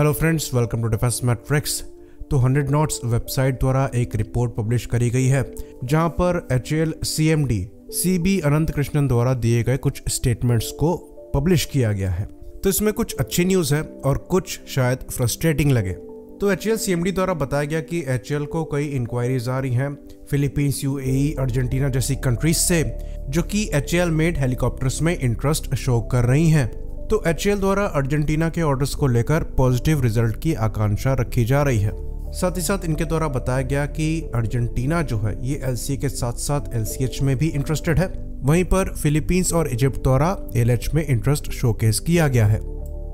Hello friends, welcome to defence matrix. तो 100 knots website द्वारा एक रिपोर्ट पब्लिश करी गई है जहां पर HAL CMD CB अनंत कृष्णन द्वारा दिए गए कुछ स्टेटमेंट्स को पब्लिश किया गया है। तो इसमें कुछ अच्छी न्यूज़ है और कुछ शायद फ्रस्ट्रेटिंग लगे। तो HAL CMD द्वारा बताया गया कि HAL को कई इंक्वायरीज आ रही हैं फिलीपींस, UAE, अर्जेंटीना जैसी कंट्रीज से, जो कि HAL मेड हेलीकॉप्टर्स में इंटरेस्ट शो कर रही हैं। तो HAL द्वारा अर्जेंटीना के ऑर्डर्स को लेकर पॉजिटिव रिजल्ट की आकांक्षा रखी जा रही है। साथ ही साथ इनके द्वारा बताया गया कि अर्जेंटीना जो है ये LCA के साथ साथ LCH में भी इंटरेस्टेड है। वहीं पर फिलीपींस और इजिप्ट द्वारा LH में इंटरेस्ट शोकेस किया गया है।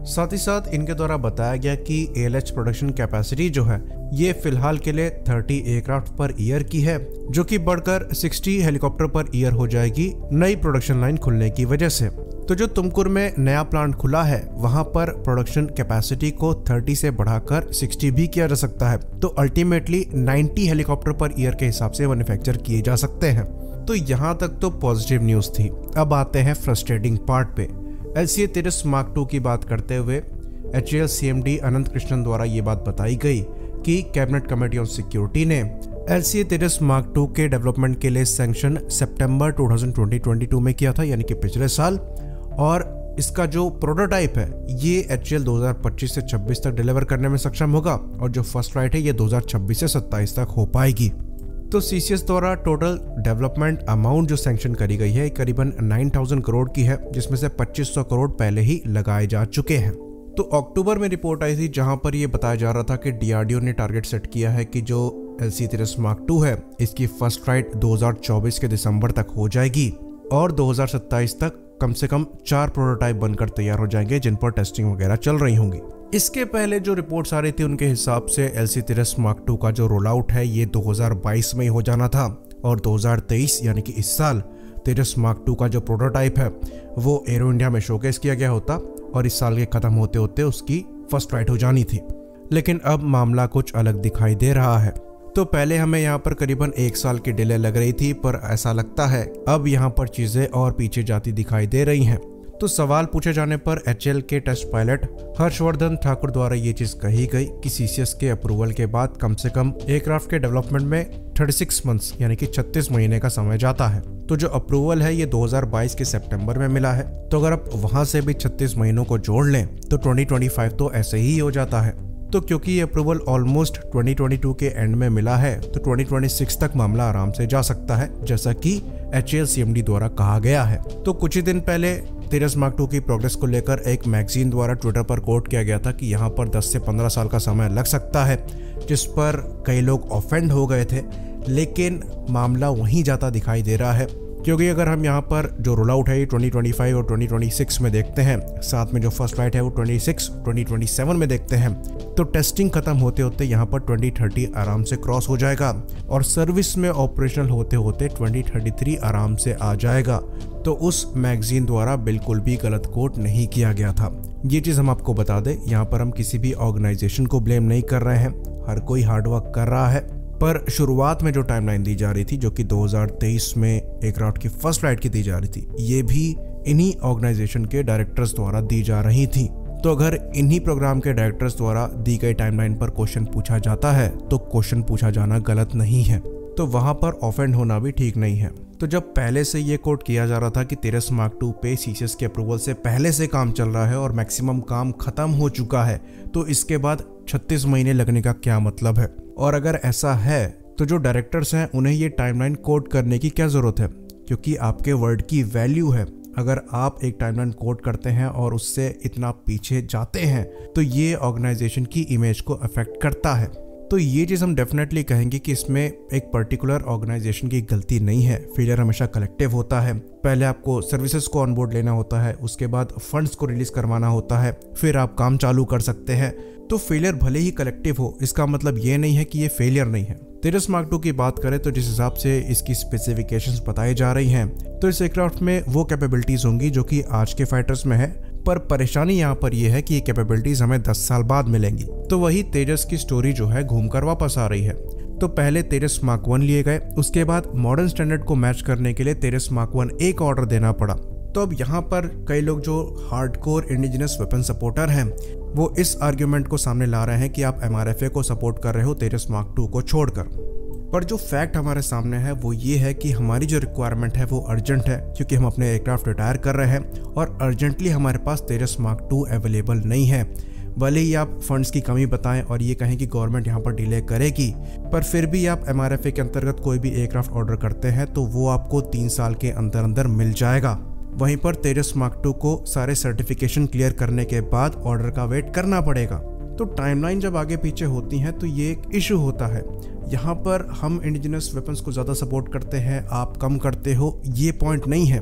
साथ ही साथ इनके द्वारा बताया गया कि LH प्रोडक्शन कैपेसिटी जो है ये फिलहाल के लिए 30 एयरक्राफ्ट पर ईयर की है, जो कि बढ़कर 60 हेलीकॉप्टर पर ईयर हो जाएगी नई प्रोडक्शन लाइन खुलने की वजह से। तो जो तुमकुर में नया प्लांट खुला है वहां पर प्रोडक्शन कैपेसिटी को 30 से बढ़ाकर 60 भी किया जा सकता है। तो अल्टीमेटली 90 हेलीकॉप्टर पर ईयर के हिसाब से मैन्युफैक्चर किए जा सकते हैं। तो यहाँ तक तो पॉजिटिव न्यूज थी। अब आते हैं फ्रस्ट्रेटिंग पार्ट पे। LCA Tejas Mark II की बात करते हुए HAL CMD अनंत कृष्णन द्वारा ये बात बताई गई कि कैबिनेट कमेटी ऑन सिक्योरिटी ने LCA Tejas Mark II के डेवलपमेंट के लिए सैंक्शन सितंबर 2022 में किया था, यानी कि पिछले साल। और इसका जो प्रोटोटाइप है ये HAL 2025 से 26 तक डिलीवर करने में सक्षम होगा और जो फर्स्ट फ्लाइट है ये 2026 से 27 तक हो पाएगी। तो CCS द्वारा टोटल डेवलपमेंट अमाउंट जो सैंक्शन करी गई है करीबन 9000 करोड़ की है, जिसमें से 2500 करोड़ पहले ही लगाए जा चुके हैं। तो अक्टूबर में रिपोर्ट आई थी जहां पर यह बताया जा रहा था कि DRDO ने टारगेट सेट किया है कि जो LCA Tejas Mark II है इसकी फर्स्ट फ्लाइट 2024 के दिसंबर तक हो जाएगी और 2027 तक कम से कम 4 प्रोटोटाइप बनकर तैयार हो जाएंगे जिन पर टेस्टिंग वगैरह चल रही होंगी। इसके पहले जो रिपोर्ट्स आ रही थी उनके हिसाब से LCA Tejas Mark II का जो रोल आउट है ये 2022 में ही हो जाना था और 2023 यानी कि इस साल Tejas Mark II का जो प्रोटोटाइप है वो एरो इंडिया में शोकेस किया गया होता और इस साल के खत्म होते होते उसकी फर्स्ट फ्लाइट हो जानी थी। लेकिन अब मामला कुछ अलग दिखाई दे रहा है। तो पहले हमें यहाँ पर करीबन 1 साल की डिले लग रही थी, पर ऐसा लगता है अब यहाँ पर चीजें और पीछे जाती दिखाई दे रही हैं। तो सवाल पूछे जाने पर HAL के टेस्ट पायलट हर्षवर्धन ठाकुर द्वारा ये चीज कही गई कि CCS के अप्रूवल के बाद कम से कम एयरक्राफ्ट के डेवलपमेंट में 36 मंथ्स यानी कि 36 महीने का समय जाता है। तो जो अप्रूवल है ये 2022 के सितंबर में मिला है। तो अगर आप वहां से भी 36 महीनों को जोड़ लें तो 2025 तो ऐसे ही हो जाता है। तो क्योंकि ये अप्रूवल ऑलमोस्ट 2022 के एंड में मिला है तो 2026 तक मामला आराम से जा सकता है, जैसा कि HAL CMD द्वारा कहा गया है। तो कुछ ही दिन पहले Tejas Mark II की प्रोग्रेस को लेकर एक मैगजीन द्वारा ट्विटर पर कोट किया गया था कि यहाँ पर 10 से 15 साल का समय लग सकता है, जिस पर कई लोग ऑफेंड हो गए थे। लेकिन मामला वहीं जाता दिखाई दे रहा है, क्योंकि अगर हम यहाँ पर जो रोल आउट है 2025 और 2026 में देखते हैं, साथ में जो फर्स्ट फ्लाइट है वो 2027 में देखते हैं, तो टेस्टिंग खत्म होते होते यहाँ पर 2030 आराम से क्रॉस हो जाएगा और सर्विस में ऑपरेशनल होते होते 2033 आराम से आ जाएगा। तो उस मैगजीन द्वारा बिल्कुल भी गलत कोट नहीं किया गया था। ये चीज़ हम आपको बता दें, यहाँ पर हम किसी भी ऑर्गेनाइजेशन को ब्लेम नहीं कर रहे हैं, हर कोई हार्डवर्क कर रहा है। पर शुरुआत में जो टाइमलाइन दी जा रही थी, जो कि 2023 में एयरक्राफ्ट की फर्स्ट फ्लाइट की दी जा रही थी, ये भी इन्हीं ऑर्गेनाइजेशन के डायरेक्टर्स द्वारा दी जा रही थी। तो अगर इन्हीं प्रोग्राम के डायरेक्टर्स द्वारा दी गई टाइमलाइन पर क्वेश्चन पूछा जाता है तो क्वेश्चन पूछा जाना गलत नहीं है, तो वहां पर ऑफेंड होना भी ठीक नहीं है। तो जब पहले से ये कोट किया जा रहा था कि Tejas Mark II पे CCS के अप्रूवल से पहले से काम चल रहा है और मैक्सिमम काम खत्म हो चुका है, तो इसके बाद 36 महीने लगने का क्या मतलब है? और अगर ऐसा है तो जो डायरेक्टर्स हैं उन्हें ये टाइमलाइन कोट करने की क्या जरूरत है? क्योंकि आपके वर्ड की वैल्यू है। अगर आप एक टाइमलाइन कोट करते हैं और उससे इतना पीछे जाते हैं तो ये ऑर्गेनाइजेशन की इमेज को अफेक्ट करता है। तो ये चीज़ हम डेफिनेटली कहेंगे कि इसमें एक पर्टिकुलर ऑर्गेनाइजेशन की गलती नहीं है। फेलियर हमेशा कलेक्टिव होता है। पहले आपको सर्विसेज को ऑनबोर्ड लेना होता है, उसके बाद फंड्स को रिलीज करवाना होता है, फिर आप काम चालू कर सकते हैं। तो फेलियर भले ही कलेक्टिव हो, इसका मतलब ये नहीं है कि ये फेलियर नहीं है। Tejas Mark II की बात करें तो जिस हिसाब से इसकी स्पेसिफिकेशंस बताई जा रही हैं, तो इस एयरक्राफ्ट में वो कैपेबिलिटीज होंगी जो कि आज के फाइटर्स में है। पर परेशानी यहाँ पर यह है कि ये कैपेबिलिटीज हमें 10 साल बाद मिलेंगी। तो वही तेजस की स्टोरी जो है घूमकर वापस आ रही है। तो पहले Tejas Mark I लिए गए, उसके बाद मॉडर्न स्टैंडर्ड को मैच करने के लिए Tejas Mark I एक ऑर्डर देना पड़ा। तो अब यहाँ पर कई लोग जो हार्डकोर इंडिजिनस वेपन सपोर्टर हैं वो इस आर्ग्यूमेंट को सामने ला रहे हैं कि आप MRFA को सपोर्ट कर रहे हो तेजस मार्क 2 को छोड़कर। पर जो फैक्ट हमारे सामने है वो ये है कि हमारी जो रिक्वायरमेंट है वो अर्जेंट है, क्योंकि हम अपने एयरक्राफ्ट रिटायर कर रहे हैं और अर्जेंटली हमारे पास तेजस मार्क 2 अवेलेबल नहीं है। भले ही आप फंड्स की कमी बताएं और ये कहें कि गवर्नमेंट यहाँ पर डिले करेगी, पर फिर भी आप MRFA के अंतर्गत कोई भी एयरक्राफ्ट ऑर्डर करते हैं तो वो आपको 3 साल के अंदर अंदर मिल जाएगा। वहीं पर तेजस मार्क 2 को सारे सर्टिफिकेशन क्लियर करने के बाद ऑर्डर का वेट करना पड़ेगा। तो टाइमलाइन जब आगे पीछे होती हैं तो ये एक इशू होता है। यहाँ पर हम इंडिजिनस वेपन्स को ज़्यादा सपोर्ट करते हैं, आप कम करते हो, ये पॉइंट नहीं है।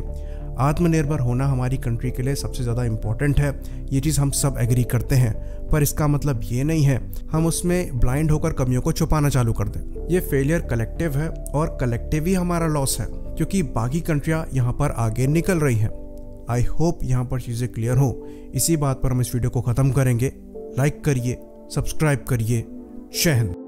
आत्मनिर्भर होना हमारी कंट्री के लिए सबसे ज़्यादा इम्पॉर्टेंट है, ये चीज़ हम सब एग्री करते हैं, पर इसका मतलब ये नहीं है हम उसमें ब्लाइंड होकर कमियों को छुपाना चालू कर दें। ये फेलियर कलेक्टिव है और कलेक्टिव ही हमारा लॉस है, क्योंकि बाकी कंट्रियाँ यहाँ पर आगे निकल रही हैं। आई होप यहाँ पर चीज़ें क्लियर हों। इसी बात पर हम इस वीडियो को ख़त्म करेंगे। लाइक करिए, सब्सक्राइब करिए। जय हिंद।